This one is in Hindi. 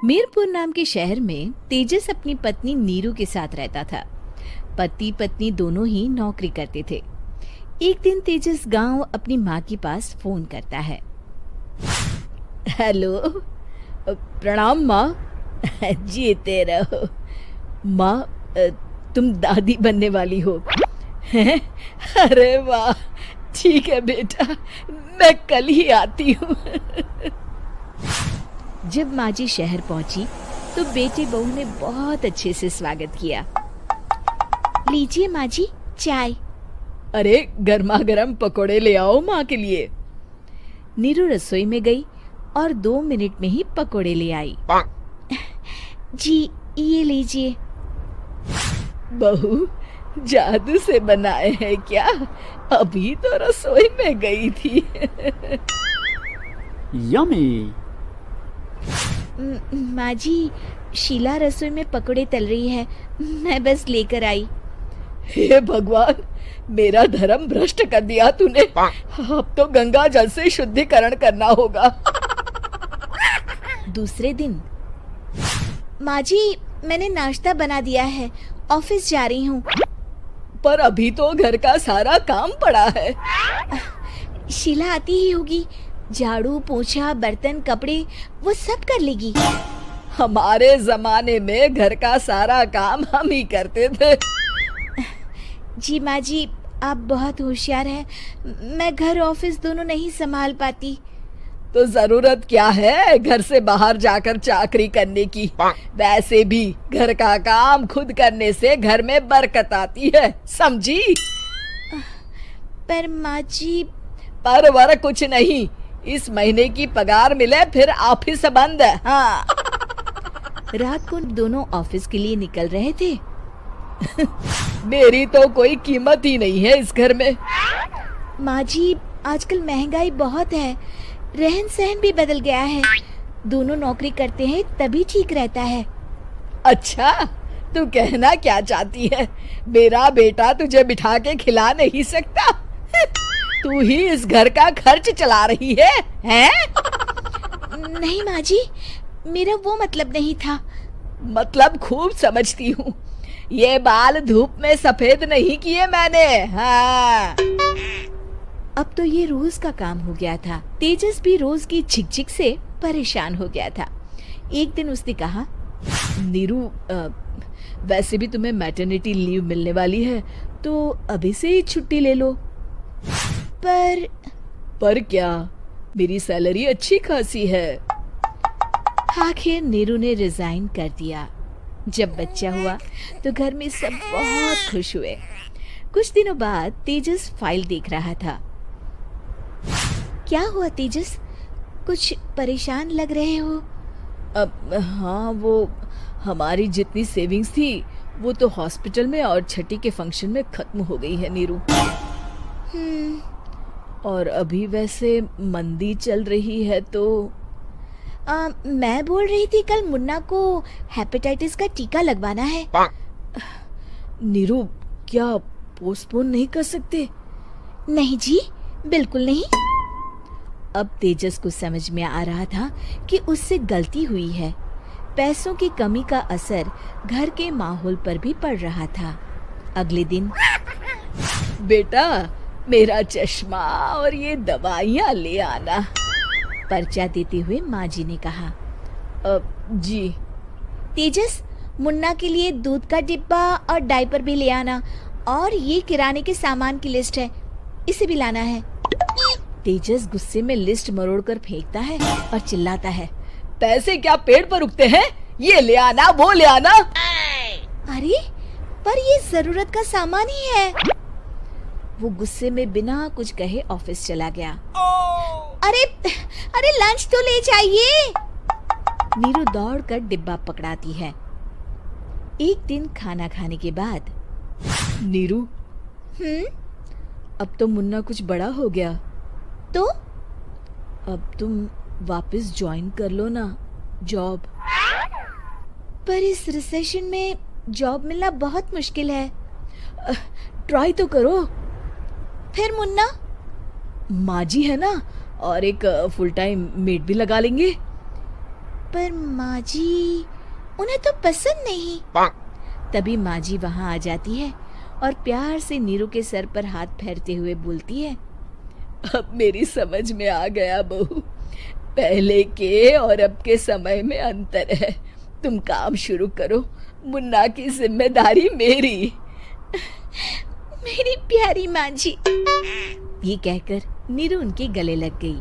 मीरपुर नाम के शहर में तेजस अपनी पत्नी नीरू के साथ रहता था। पति पत्नी दोनों ही नौकरी करते थे। एक दिन तेजस गांव अपनी माँ के पास फोन करता है। हेलो, प्रणाम माँ। जीते रहो माँ, तुम दादी बनने वाली हो हैं? अरे वाह, ठीक है बेटा, मैं कल ही आती हूँ। जब माँ जी शहर पहुंची तो बेटी बहू ने बहुत अच्छे से स्वागत किया। लीजिए माँ जी, चाय। अरे गर्मा गर्म पकोड़े ले आओ माँ के लिए। नीरू रसोई में गई और 2 मिनट में ही पकोड़े ले आई। जी ये लीजिए। बहू जादू से बनाए हैं क्या? अभी तो रसोई में गई थी। यम्मी। माँ जी, शीला रसोई में पकोड़े तल रही है, मैं बस लेकर आई। हे भगवान, मेरा धर्म भ्रष्ट कर दिया तूने। अब तो गंगा जल से शुद्धिकरण करना होगा। दूसरे दिन, माँ जी मैंने नाश्ता बना दिया है, ऑफिस जा रही हूँ। पर अभी तो घर का सारा काम पड़ा है। शीला आती ही होगी, झाड़ू पोछा बर्तन कपड़े वो सब कर लेगी। हमारे जमाने में घर का सारा काम हम ही करते थे। जी माँ जी, आप बहुत होशियार हैं, मैं घर ऑफिस दोनों नहीं संभाल पाती। तो जरूरत क्या है घर से बाहर जाकर चाकरी करने की? वैसे भी घर का काम खुद करने से घर में बरकत आती है, समझी? पर माँ जी। पर वर कुछ नहीं, इस महीने की पगार मिले फिर ऑफिस बंद है। हाँ। रात को दोनों ऑफिस के लिए निकल रहे थे। मेरी तो कोई कीमत ही नहीं है इस घर में। माँ जी, आजकल महंगाई बहुत है, रहन सहन भी बदल गया है, दोनों नौकरी करते हैं तभी ठीक रहता है। अच्छा, तू कहना क्या चाहती है? मेरा बेटा तुझे बिठा के खिला नहीं सकता? तू ही इस घर का खर्च चला रही है, हैं? नहीं माँ जी, मेरा वो मतलब नहीं था। मतलब खूब समझती हूँ, ये बाल धूप में सफेद नहीं किए मैंने। हाँ। अब तो ये रोज का काम हो गया था। तेजस भी रोज की झिकझिक से परेशान हो गया था। एक दिन उसने कहा, नीरू, वैसे भी तुम्हें मैटरनिटी लीव मिलने वाली है, तो अभी से ही छुट्टी ले लो। पर क्या, मेरी सैलरी अच्छी खासी है। आखिर नीरू ने रिजाइन कर दिया। जब बच्चा हुआ तो घर में सब बहुत खुश हुए। कुछ दिनों बाद तेजस फाइल देख रहा था। क्या हुआ तेजस, कुछ परेशान लग रहे हो? हाँ, वो हमारी जितनी सेविंग्स थी वो तो हॉस्पिटल में और छठी के फंक्शन में खत्म हो गई है नीरू। और अभी वैसे मंदी चल रही है तो मैं बोल रही थी कल मुन्ना को हेपेटाइटिस का टीका लगवाना है। नीरू, क्या पोस्टपोन नहीं कर सकते? नहीं जी, बिल्कुल नहीं। अब तेजस को समझ में आ रहा था कि उससे गलती हुई है। पैसों की कमी का असर घर के माहौल पर भी पड़ रहा था। अगले दिन, बेटा मेरा चश्मा और ये दवाइयाँ ले आना, पर्चा देते हुए माँ जी ने कहा। जी। तेजस, मुन्ना के लिए दूध का डिब्बा और डायपर भी ले आना, और ये किराने के सामान की लिस्ट है, इसे भी लाना है। तेजस गुस्से में लिस्ट मरोड़कर फेंकता है और चिल्लाता है, पैसे क्या पेड़ पर उगते हैं? ये ले आना, वो ले आना। अरे पर ये जरूरत का सामान ही है। वो गुस्से में बिना कुछ कहे ऑफिस चला गया। अरे लंच तो ले जाइए। नीरू दौड़कर डिब्बा पकड़ाती है। एक दिन खाना खाने के बाद, नीरू, अब तो मुन्ना कुछ बड़ा हो गया, तो अब तुम वापस ज्वाइन कर लो ना जॉब। पर इस रिसेशन में जॉब मिलना बहुत मुश्किल है। ट्राई तो करो। फिर मुन्ना? माँ जी है ना, और एक फुल टाइम मेड भी लगा लेंगे। पर माँ जी, उन्हें तो पसंद नहीं। तभी माँ जी वहाँ आ जाती है और प्यार से नीरू के सर पर हाथ फेरते हुए बोलती है, अब मेरी समझ में आ गया बहू, पहले के और अब के समय में अंतर है। तुम काम शुरू करो, मुन्ना की जिम्मेदारी मेरी। मेरी प्यारी माँ जी, ये कहकर नीरू उनके गले लग गई।